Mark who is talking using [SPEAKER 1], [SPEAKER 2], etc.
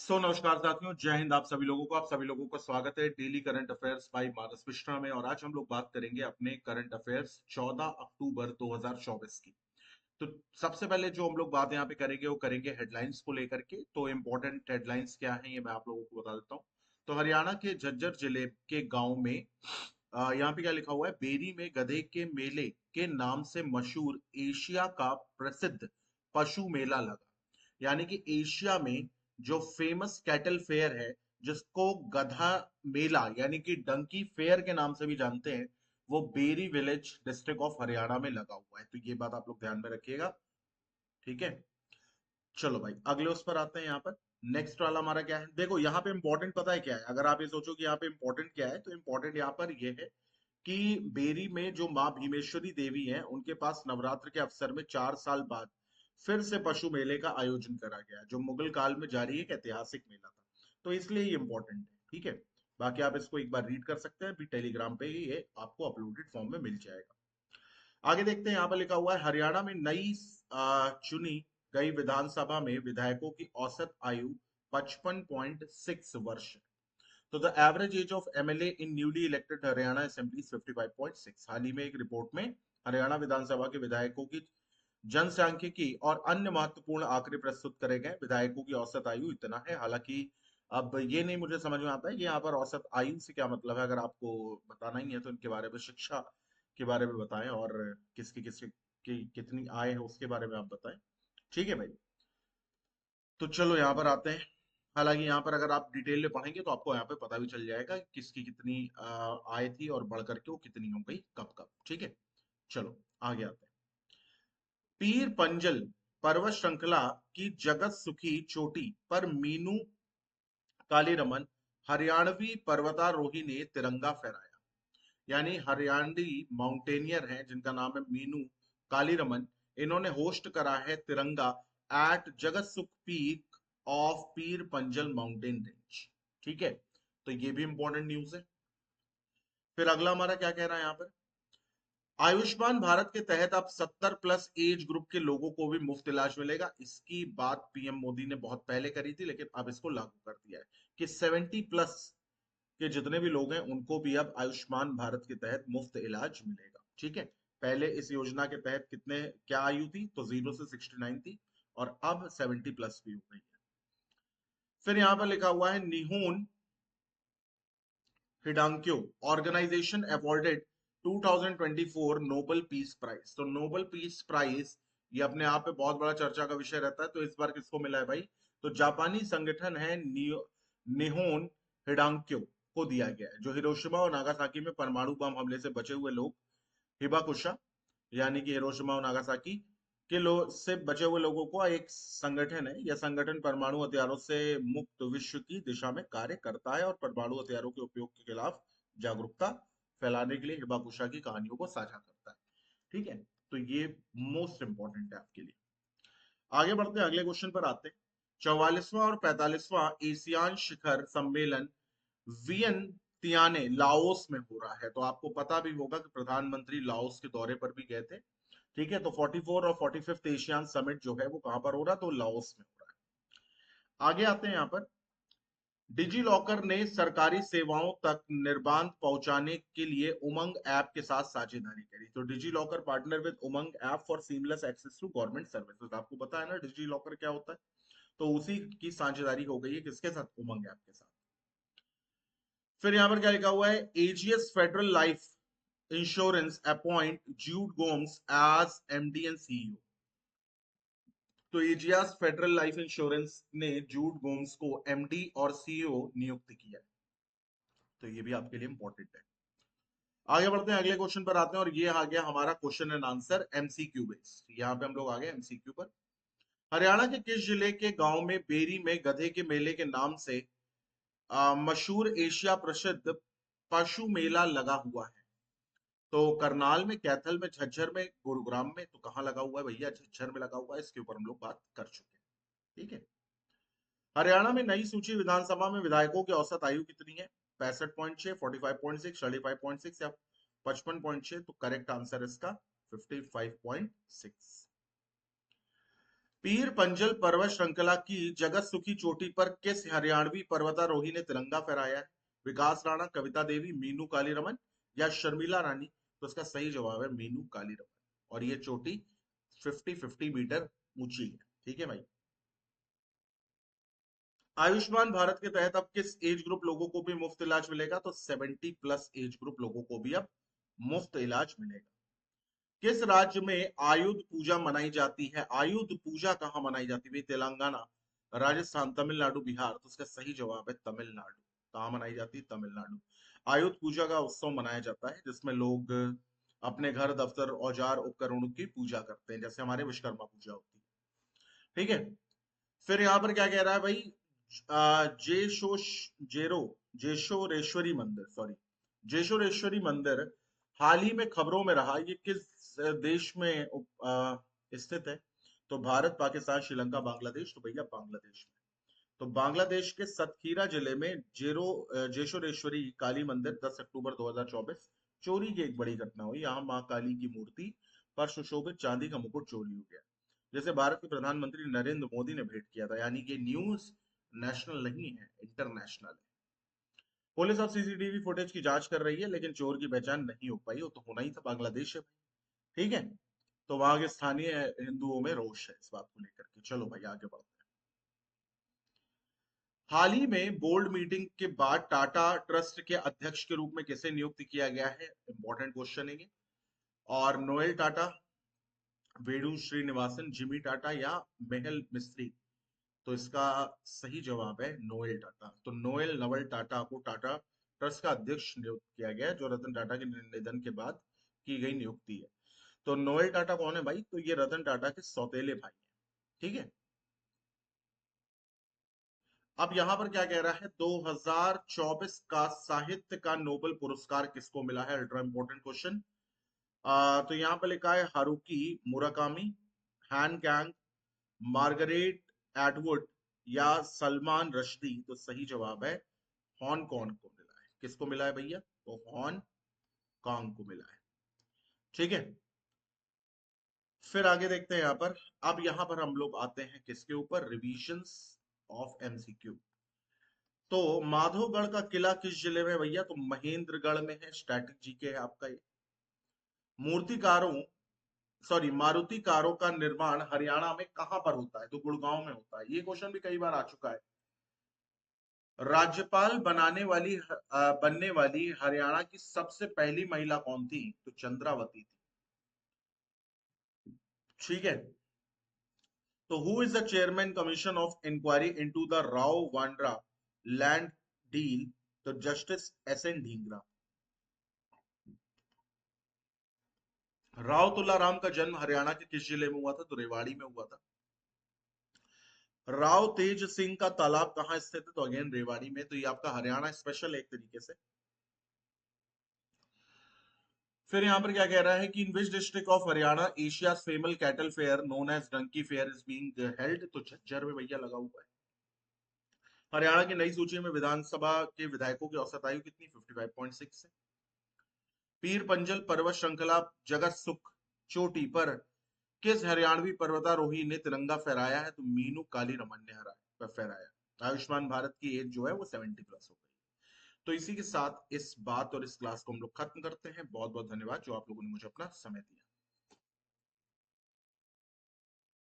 [SPEAKER 1] नमस्कार साथियों, जय हिंद। आप सभी लोगों का स्वागत है डेली करंट अफेयर्स बाय मानस मिश्रा में। और आज हम लोग बात करेंगे अपने करंट अफेयर्स 14 अक्टूबर 2024 की। तो सबसे पहले जो हम लोग बात यहाँ पे करेंगे वो करेंगे हेडलाइंस को लेकर के। तो इम्पोर्टेंट हेडलाइंस क्या है ये मैं आप लोगों को बता देता हूँ। तो हरियाणा के झज्जर जिले के गांव में यहाँ पे क्या लिखा हुआ है, बेरी में गधे के मेले के नाम से मशहूर एशिया का प्रसिद्ध पशु मेला लगा। यानी कि एशिया में जो फेमस कैटल फेयर है, जिसको गधा मेला यानी कि डंकी फेयर के नाम से भी जानते हैं, वो Beri village district of Haryana में लगा हुआ है। तो ये बात आप लोग ध्यान में रखिएगा, ठीक है। चलो भाई, अगले उस पर आते हैं। यहाँ पर नेक्स्ट वाला हमारा क्या है, देखो यहाँ पे इंपॉर्टेंट पता है क्या है। अगर आप ये सोचो कि यहाँ पे इंपॉर्टेंट क्या है, तो इंपॉर्टेंट यहाँ पर ये है कि बेरी में जो माँ भीमेश्वरी देवी हैं, उनके पास नवरात्र के अवसर में 4 साल बाद फिर से पशु मेले का आयोजन करा गया, जो मुगल काल में जारी एक ऐतिहासिक मेला था। तो इसलिए ये इंपॉर्टेंट है, ठीक है। बाकी आप इसको एक बार रीड कर सकते हैं, भी टेलीग्राम पे ही ये आपको अपलोडेड फॉर्म में मिल जाएगा। आगे देखते हैं, यहाँ पर लिखा हुआ है, हरियाणा में नई चुनी गई विधानसभा में विधायकों की औसत आयु 55.6 वर्ष है। तो the average age of MLA in newly elected Haryana assembly 55.6। हाल ही में एक रिपोर्ट में हरियाणा विधानसभा के विधायकों की जनसांख्यिकी और अन्य महत्वपूर्ण आंकड़े प्रस्तुत करे गए। विधायकों की औसत आयु इतना है। हालांकि अब ये नहीं मुझे समझ में आता है कि यहाँ पर औसत आयु से क्या मतलब है। अगर आपको बताना ही है तो इनके बारे में, शिक्षा के बारे में बताएं, और किसकी किसकी की कितनी आय है उसके बारे में आप बताएं, ठीक है भाई। तो चलो यहाँ पर आते हैं। हालांकि यहाँ पर अगर आप डिटेल में पढ़ेंगे तो आपको यहाँ पे पता भी चल जाएगा कि किसकी कितनी आय थी और बढ़ करके वो कितनी हो गई कब कब, ठीक है। चलो आगे आते हैं। पीर पंजल पर्वत श्रृंखला की जगत सुखी चोटी पर मीनू कालीरमन हरियाणवी पर्वतारोही ने तिरंगा फहराया। यानी हरियाणवी माउंटेनियर हैं जिनका नाम है मीनू कालीरमन। इन्होंने होस्ट करा है तिरंगा एट जगत सुख peak of Pir Panjal mountain range, ठीक है। तो ये भी इंपॉर्टेंट न्यूज है। फिर अगला हमारा क्या कह रहा है यहाँ पर, आयुष्मान भारत के तहत अब 70+ एज ग्रुप के लोगों को भी मुफ्त इलाज मिलेगा। इसकी बात पीएम मोदी ने बहुत पहले करी थी, लेकिन अब इसको लागू कर दिया है कि 70+ के जितने भी लोग हैं उनको भी अब आयुष्मान भारत के तहत मुफ्त इलाज मिलेगा, ठीक है। पहले इस योजना के तहत कितने क्या आयु थी, तो 0 से 69 थी, और अब 70+ भी हो गई है। फिर यहाँ पर लिखा हुआ है, Nihon Hidankyo organisation awarded 2024 Nobel peace prize. तो नोबल पीस प्राइज ये अपने आप में बहुत बड़ा चर्चा का विषय रहता है। तो इस बार किसको मिला है भाई, तो जापानी संगठन है निहोन हिडांक्यो को दिया गया है। जो हिरोशिमा और नागासाकी में परमाणु बम हमले से बचे हुए लोग, हिबाकुशा यानी कि हिरोशिमा और नागासाकी के लोग से बचे हुए लोगों को एक संगठन है। यह संगठन परमाणु हथियारों से मुक्त विश्व की दिशा में कार्य करता है और परमाणु हथियारों के उपयोग के खिलाफ जागरूकता फैलाने के लिए हिबाकुशा की कहानियों को साझा करता है, ठीक है। तो ये मोस्ट इंपॉर्टेंट है आपके लिए। आगे बढ़ते हैं, अगले क्वेश्चन पर आते हैं। 44वां और 45वां एशियान शिखर सम्मेलन वियंतियाने लाओस में हो रहा है। तो आपको पता भी होगा कि प्रधानमंत्री लाओस के दौरे पर भी गए थे, ठीक है। तो 44 और 45th एशियान समिट जो है वो कहां पर हो रहा है, तो लाओस में हो रहा है। आगे आते हैं यहाँ पर, डिजी लॉकर ने सरकारी सेवाओं तक निर्बाध पहुंचाने के लिए उमंग ऐप के साथ साझेदारी करी। तो DigiLocker partner with Umang app for seamless access to government services. आपको पता है ना डिजी लॉकर क्या होता है, तो उसी की साझेदारी हो गई है किसके साथ, उमंग ऐप के साथ। फिर यहाँ पर क्या लिखा हुआ है, Ageas Federal life insurance appoint Jude Gomes as MD and CEO. तो एजियास फेडरल लाइफ इंश्योरेंस ने जूड गोम्स को एमडी और सीईओ नियुक्त किया। तो ये भी आपके लिए इंपॉर्टेंट है। आगे बढ़ते हैं, अगले क्वेश्चन पर आते हैं, और ये आ गया हमारा question and answer MCQ based. यहाँ पे हम लोग आ गए एमसीक्यू पर। हरियाणा के किस जिले के गांव में बेरी में गधे के मेले के नाम से मशहूर एशिया प्रसिद्ध पशु मेला लगा हुआ है? तो करनाल में, कैथल में, झज्जर में, गुरुग्राम में। तो कहाँ लगा हुआ है भैया, झज्जर में लगा हुआ है। इसके ऊपर हम लोग बात कर चुके हैं, ठीक है। हरियाणा में नई सूची विधानसभा में विधायकों की औसत आयु कितनी है? 65.6, 45.6, 35.6 या 55.6। तो करेक्ट आंसर इसका 55.6। पीर पंजल पर्वत श्रृंखला की जगत सुखी चोटी पर किस हरियाणवी पर्वतारोही ने तिरंगा फहराया है? विकास राणा, कविता देवी, मीनू कालीरमन या शर्मिला रानी? तो इसका सही जवाब है मीनू कालीरमन। और ये चोटी 50-50 मीटर ऊंची है। ठीक है भाई। आयुष्मान भारत के तहत अब किस एज ग्रुप लोगों को भी मुफ्त इलाज मिलेगा? तो 70+ एज ग्रुप लोगों को भी अब मुफ्त इलाज मिलेगा। किस राज्य में आयुध पूजा मनाई जाती है? आयुध पूजा कहाँ मनाई जाती है? तेलंगाना, राजस्थान, तमिलनाडु, बिहार? तो उसका सही जवाब है तमिलनाडु। कहाँ मनाई जाती है? तमिलनाडु। आयुध पूजा का उत्सव मनाया जाता है जिसमें लोग अपने घर, दफ्तर, औजार, उपकरणों की पूजा करते हैं, जैसे हमारे विश्वकर्मा पूजा होती है। ठीक है। फिर यहाँ पर क्या कह रहा है भाई? जेशोश जेरो जेशोरेश्वरी मंदिर, सॉरी, जेशोरेश्वरी मंदिर हाल ही में खबरों में रहा, ये किस देश में स्थित है? तो भारत, पाकिस्तान, श्रीलंका, बांग्लादेश? तो भैया बांग्लादेश में। तो बांग्लादेश के सतखीरा जिले में जेशोरेश्वरी काली मंदिर 10 अक्टूबर 2024 चोरी की एक बड़ी घटना हुई। यहाँ मां काली की मूर्ति पर सुशोभित चांदी का मुकुट चोरी हो गया, जैसे भारत के प्रधानमंत्री नरेंद्र मोदी ने भेंट किया था। यानी कि न्यूज नेशनल नहीं है, इंटरनेशनल है। पुलिस अब सीसीटीवी फुटेज की जांच कर रही है, लेकिन चोर की पहचान नहीं हो पाई। वो तो होना ही था, बांग्लादेश है। ठीक है। तो वहां के स्थानीय हिंदुओं में रोष है इस बात को लेकर के। चलो भाई आगे बढ़ते हैं। हाल ही में बोर्ड मीटिंग के बाद टाटा ट्रस्ट के अध्यक्ष के रूप में किसे नियुक्त किया गया है? इंपॉर्टेंट क्वेश्चन है ये। और नोएल टाटा, वेणु श्रीनिवासन, जिमी टाटा या मेहल मिस्त्री? तो इसका सही जवाब है नोएल टाटा। तो नोएल नवल टाटा को टाटा ट्रस्ट का अध्यक्ष नियुक्त किया गया है, जो रतन टाटा के निधन के बाद की गई नियुक्ति है। तो नोएल टाटा कौन है भाई? तो ये रतन टाटा के सौतेले भाई हैं। ठीक है। अब यहां पर क्या कह रहा है? 2024 का साहित्य का नोबेल पुरस्कार किसको मिला है? Ultra important question. तो यहाँ पे लिखा है हारुकी मुराकामी, हैन कैंग, मार्गरेट एटवुड या सलमान रश्दी? तो सही जवाब है हॉन कॉन्ग को मिला है। किसको मिला है भैया? तो हॉन कॉन्ग को मिला है। ठीक है। फिर आगे देखते हैं यहाँ पर। अब यहाँ पर हम लोग आते हैं किसके ऊपर? Revisions of MCQ. तो माधवगढ़ का किला किस जिले में भैया? तो महेंद्रगढ़ में है। स्टैटिक जीके है आपका ये। मूर्तिकारों सॉरी मारुतिकारों का निर्माण हरियाणा में कहां पर होता है? तो गुड़गांव में होता है। ये क्वेश्चन भी कई बार आ चुका है। राज्यपाल बनने वाली हरियाणा की सबसे पहली महिला कौन थी? तो चंद्रावती थी। ठीक है। तो who is the chairman commission of inquiry into the राव वांड्रा लैंड डील? तो justice S N Dhingra. Rao Tularam का जन्म हरियाणा के किस जिले में हुआ था? तो रेवाड़ी में हुआ था। राव तेज सिंह का तालाब कहाँ स्थित है? तो अगेन रेवाड़ी में। तो ये आपका हरियाणा स्पेशल एक तरीके से। फिर यहाँ पर क्या कह रहा है कि in which district of Haryana Asia female cattle fair known as donkey fair is being held? तो झज्जर में भैया लगा हुआ है। हरियाणा की नई सूची में विधानसभा के विधायकों की औसत आयु कितनी? 55.6 है। पीर पंजल पर्वत श्रृंखला जगत सुख चोटी पर किस हरियाणवी पर्वतारोही ने तिरंगा फहराया है? तो मीनू काली रमन ने हरा फहराया। आयुष्मान भारत की एज जो है वो 70+ हो गई। तो इसी के साथ इस बात और इस क्लास को हम लोग खत्म करते हैं। बहुत बहुत धन्यवाद जो आप लोगों ने मुझे अपना समय दिया।